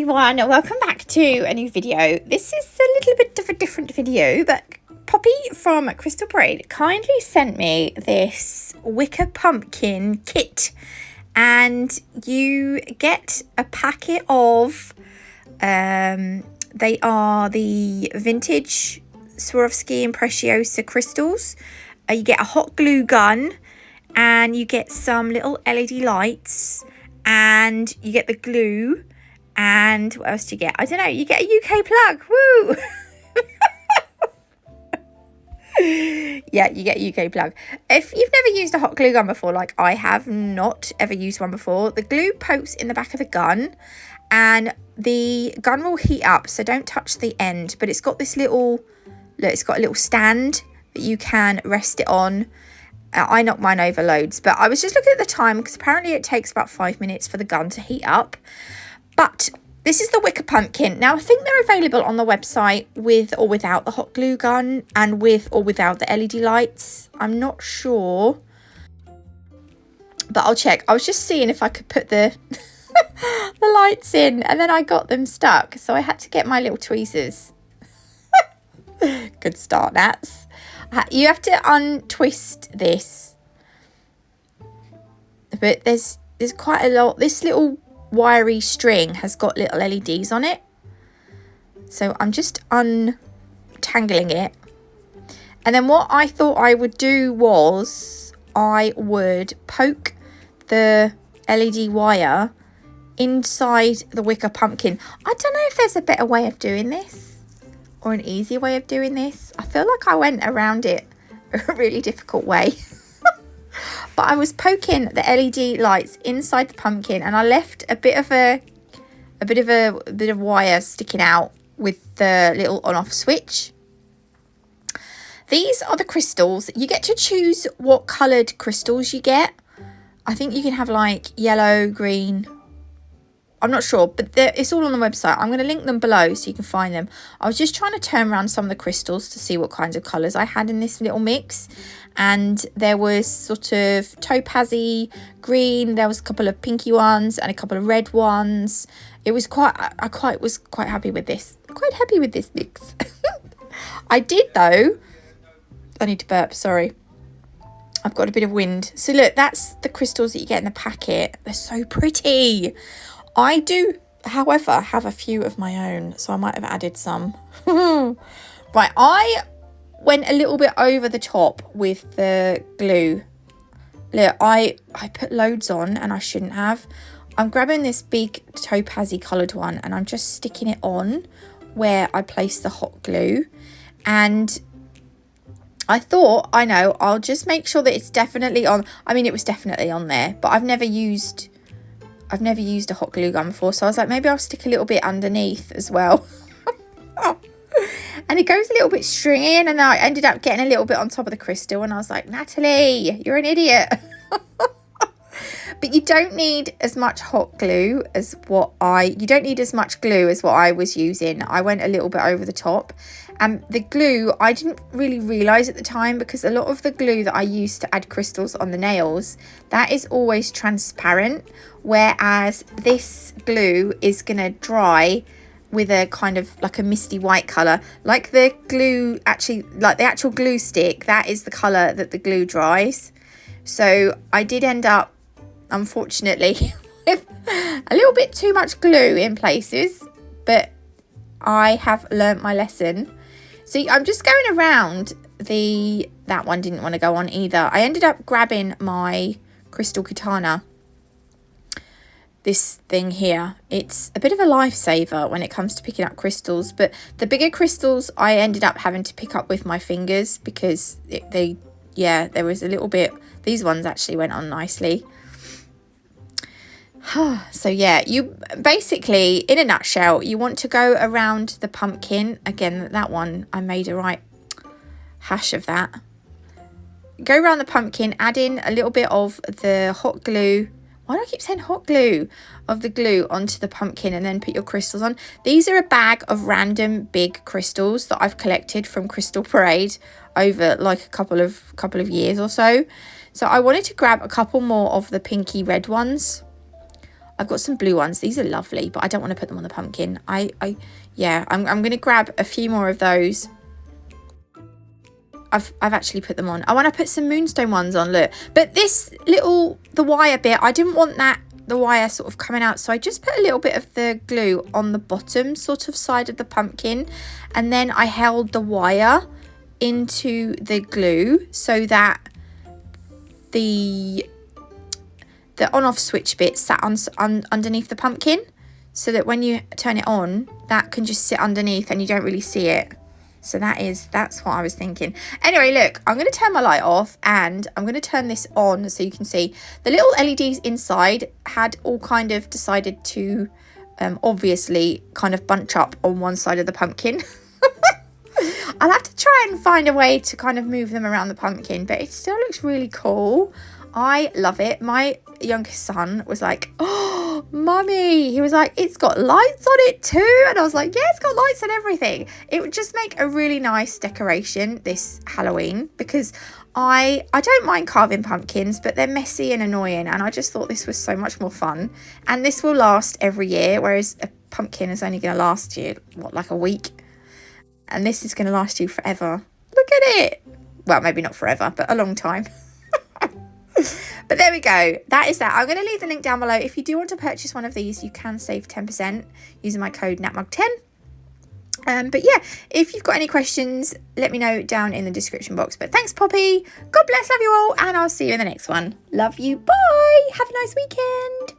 everyone, welcome back to a new video. This is a little bit of a different video, but Poppy from Crystal Parade kindly sent me this Wicker pumpkin kit, and you get a packet of they are the vintage Swarovski and Preciosa crystals. You get a hot glue gun, and you get some little LED lights, and you get the glue. And what else do you get? I don't know. You get a UK plug. Woo! Yeah, you get a UK plug. If you've never used a hot glue gun before, like I have not ever used one before, the glue pokes in the back of the gun and the gun will heat up. So don't touch the end. But it's got this little, look, it's got a little stand that you can rest it on. I knocked mine over loads. But I was just looking at the time because apparently it takes about 5 minutes for the gun to heat up. But this is the Wicker pumpkin. Now, I think they're available on the website with or without the hot glue gun and with or without the LED lights. I'm not sure, but I'll check. I was just seeing if I could put the the lights in, and then I got them stuck. So I had to get my little tweezers. Good start, Nats. You have to untwist this. But there's quite a lot. This little wiry string has got little LEDs on it, so I'm just untangling it. And then what I thought I would do was I would poke the LED wire inside the Wicker pumpkin. I don't know if there's a better way of doing this or an easier way of doing this. I feel like I went around it a really difficult way. But I was poking the LED lights inside the pumpkin, and I left a bit of wire sticking out with the little on-off switch. These are the crystals. You get to choose what coloured crystals you get. I think you can have like yellow, green. I'm not sure, but it's all on the website. I'm going to link them below so you can find them. I was just trying to turn around some of the crystals to see what kinds of colours I had in this little mix. And there was sort of topazzy green. There was a couple of pinky ones and a couple of red ones. It was I was quite happy with this. Quite happy with this mix. I did though. I need to burp, sorry. I've got a bit of wind. So look, that's the crystals that you get in the packet. They're so pretty. I do, however, have a few of my own, so I might have added some. Right, I went a little bit over the top with the glue. Look, I put loads on and I shouldn't have. I'm grabbing this big topazzy coloured one and I'm just sticking it on where I placed the hot glue. And I thought, I know, I'll just make sure that it's definitely on. I mean, it was definitely on there, but I've never used a hot glue gun before, so I was like, maybe I'll stick a little bit underneath as well. And it goes a little bit stringy, and then I ended up getting a little bit on top of the crystal, and I was like, Natalie, you're an idiot. But you don't need as much glue as what I was using. I went a little bit over the top. And the glue, I didn't really realise at the time, because a lot of the glue that I used to add crystals on the nails, that is always transparent, whereas this glue is going to dry with a kind of like a misty white colour. Like the glue, actually, like the actual glue stick, that is the colour that the glue dries. So I did end up, unfortunately, with a little bit too much glue in places, but I have learnt my lesson. So I'm just going around that one didn't want to go on either. I ended up grabbing my crystal katana. This thing here, it's a bit of a lifesaver when it comes to picking up crystals, but the bigger crystals I ended up having to pick up with my fingers because there was a little bit, these ones actually went on nicely. So yeah, you basically, in a nutshell, you want to go around the pumpkin. Again, that one, I made a right hash of that. Go around the pumpkin, add in a little bit of the hot glue. Why do I keep saying hot glue? Of the glue onto the pumpkin, and then put your crystals on. These are a bag of random big crystals that I've collected from Crystal Parade over like a couple of years or so. So I wanted to grab a couple more of the pinky red ones. I've got some blue ones. These are lovely, but I don't want to put them on the pumpkin. Yeah, I'm going to grab a few more of those. I've actually put them on. I want to put some moonstone ones on, look. But this little, the wire bit, I didn't want the wire sort of coming out. So I just put a little bit of the glue on the bottom sort of side of the pumpkin. And then I held the wire into the glue so that the on-off switch bit sat underneath the pumpkin. So that when you turn it on, that can just sit underneath and you don't really see it. So that's what I was thinking. Anyway, look, I'm going to turn my light off and I'm going to turn this on so you can see. The little LEDs inside had all kind of decided to obviously kind of bunch up on one side of the pumpkin. I'll have to try and find a way to kind of move them around the pumpkin, but it still looks really cool. I love it. My youngest son was like, oh, mummy. He was like, it's got lights on it too. And I was like, yeah, it's got lights and everything. It would just make a really nice decoration this Halloween, because I don't mind carving pumpkins, but they're messy and annoying. And I just thought this was so much more fun. And this will last every year, whereas a pumpkin is only going to last you, what, like a week? And this is going to last you forever. Look at it. Well, maybe not forever, but a long time. But there we go. That is that. I'm going to leave the link down below. If you do want to purchase one of these, you can save 10% using my code NATMUG10. But yeah, if you've got any questions, let me know down in the description box. But thanks, Poppy. God bless, love you all, and I'll see you in the next one. Love you. Bye. Have a nice weekend.